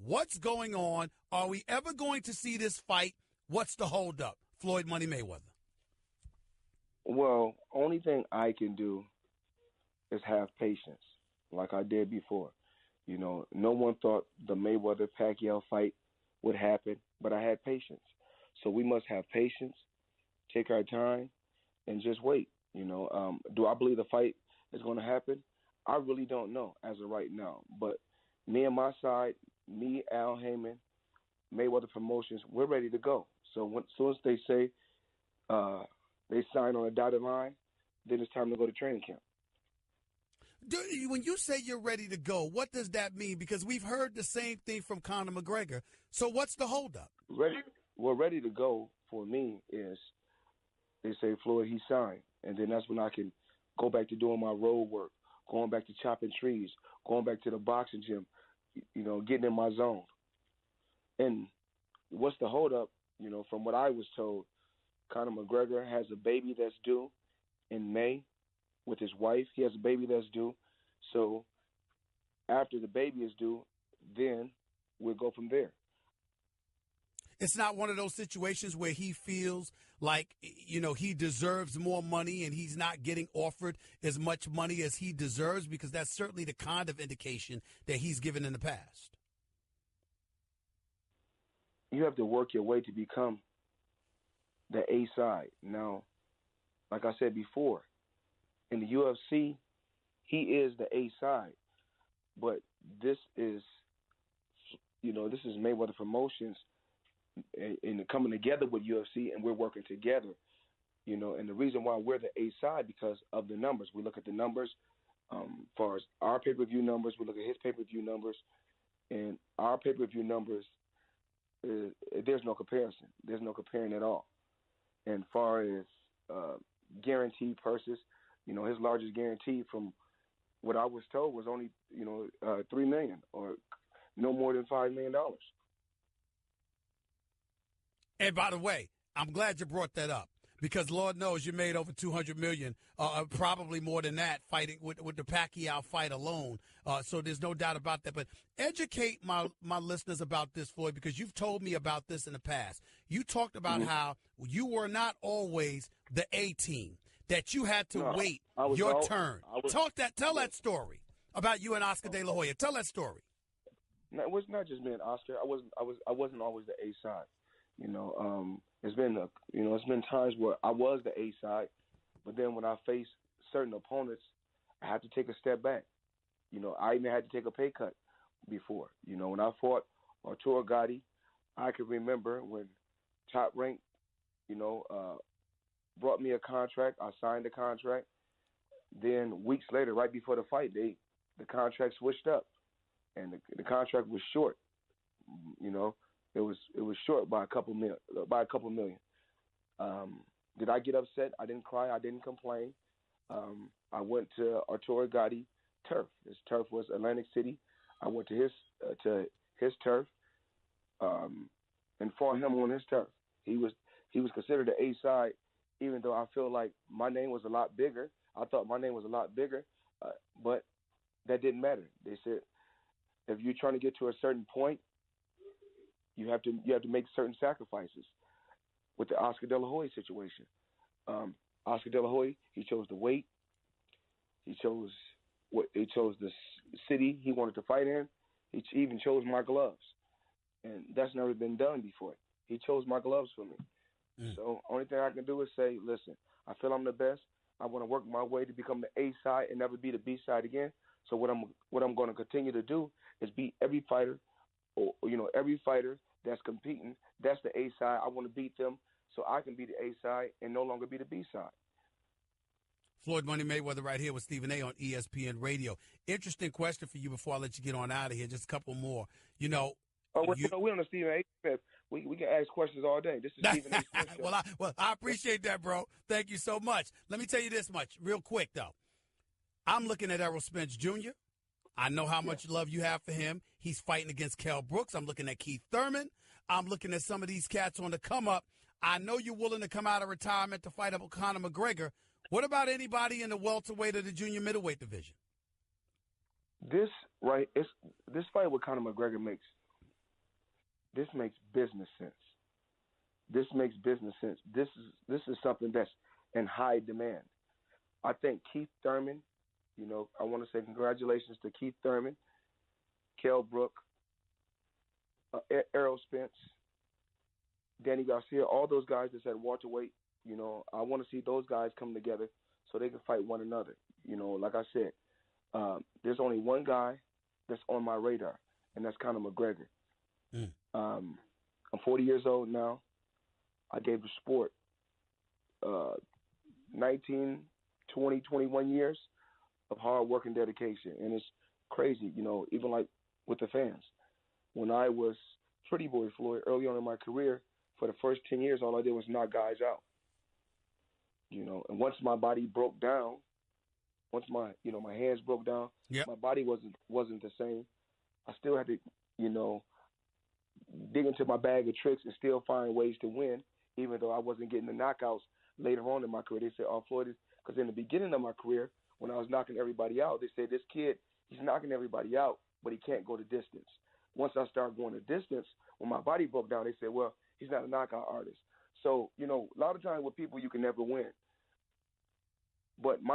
What's going on? Are we ever going to see this fight? What's the holdup? Floyd Money Mayweather. Well, only thing I can do is have patience, like I did before. You know, no one thought the Mayweather-Pacquiao fight would happen, but I had patience. So we must have patience, take our time, and just wait. You know, do I believe the fight is going to happen? I really don't know as of right now. But me and my side, me, Al Heyman, Mayweather Promotions, we're ready to go. So as soon as they say they sign on a dotted line, then it's time to go to training camp. When you say you're ready to go, what does that mean? Because we've heard the same thing from Conor McGregor. So what's the holdup? Ready to go for me is they say, Floyd, he signed. And then that's when I can go back to doing my road work, going back to chopping trees, going back to the boxing gym, you know, getting in my zone. And what's the holdup? You know, from what I was told, Conor McGregor has a baby that's due in May with his wife. He has a baby that's due. So after the baby is due, then we'll go from there. It's not one of those situations where he feels like, you know, he deserves more money and he's not getting offered as much money as he deserves, because that's certainly the kind of indication that he's given in the past. You have to work your way to become the A side. Now, like I said before, in the UFC, he is the A side. But this is, you know, this is Mayweather Promotions and coming together with UFC, and we're working together, you know. And the reason why we're the A side, because of the numbers. We look at the numbers, as far as our pay-per-view numbers. We look at his pay-per-view numbers, and our pay-per-view numbers, there's no comparison. There's no comparing at all. And as far as guaranteed purses, you know, his largest guarantee, from what I was told, was only, you know, $3 million, or no more than $5 million. And by the way, I'm glad you brought that up, because Lord knows you made over $200 million, probably more than that, fighting with the Pacquiao fight alone. So there's no doubt about that. But educate my listeners about this, Floyd, because you've told me about this in the past. You talked about how you were not always the A team, that you had to wait your turn. Tell that story about you and Oscar De La Hoya. Tell that story. No, it was not just me and Oscar. I wasn't always the A side. You know, it's been times where I was the A side, but then when I faced certain opponents, I had to take a step back. You know, I even had to take a pay cut before. You know, when I fought Arturo Gatti, I can remember when Top Rank, you know, brought me a contract. I signed the contract. Then weeks later, right before the fight, the contract switched up, and the contract was short. You know. It was short by a couple million. Did I get upset? I didn't cry. I didn't complain. I went to Arturo Gatti turf. His turf was Atlantic City. I went to his turf and fought him on his turf. He was considered the A side, even though I feel like my name was a lot bigger. I thought my name was a lot bigger, but that didn't matter. They said, if you're trying to get to a certain point, you have to make certain sacrifices. With the Oscar De La Hoya situation, Oscar De La Hoya, he chose the weight. He chose the city he wanted to fight in. He even chose my gloves, and that's never been done before. He chose my gloves for me. So only thing I can do is say, listen, I feel I'm the best. I want to work my way to become the A side and never be the B side again. So what I'm going to continue to do is beat every fighter. Or, you know, every fighter that's competing, that's the A side. I want to beat them so I can be the A side and no longer be the B side. Floyd Money Mayweather right here with Stephen A. on ESPN Radio. Interesting question for you before I let you get on out of here. Just a couple more. You know. We're on the Stephen A. Smith. We can ask questions all day. This is Stephen A. Smith show. I appreciate that, bro. Thank you so much. Let me tell you this much real quick, though. I'm looking at Errol Spence Jr. I know how much love you have for him. He's fighting against Kell Brooks. I'm looking at Keith Thurman. I'm looking at some of these cats on the come up. I know you're willing to come out of retirement to fight up with Conor McGregor. What about anybody in the welterweight or the junior middleweight division? This fight with Conor McGregor makes this makes business sense. This makes business sense. This is something that's in high demand. I think Keith Thurman, I want to say congratulations to Keith Thurman, Kell Brook, Errol Spence, Danny Garcia, all those guys that's at welterweight. I want to see those guys come together so they can fight one another. Like I said, there's only one guy that's on my radar, and that's Conor McGregor. Mm. I'm 40 years old now. I gave the sport 19, 20, 21 years of hard work and dedication, and it's crazy, even like with the fans. When I was Pretty Boy Floyd early on in my career, for the first 10 years, all I did was knock guys out. And once my body broke down, once my hands broke down, Yep. my body wasn't the same. I still had to, dig into my bag of tricks and still find ways to win, even though I wasn't getting the knockouts later on in my career. They said, "Oh, Floyd is," because in the beginning of my career, when I was knocking everybody out, they said, "This kid, he's knocking everybody out, but he can't go the distance." Once I started going the distance, when my body broke down, they said, "Well, he's not a knockout artist." So, a lot of times with people, you can never win. But my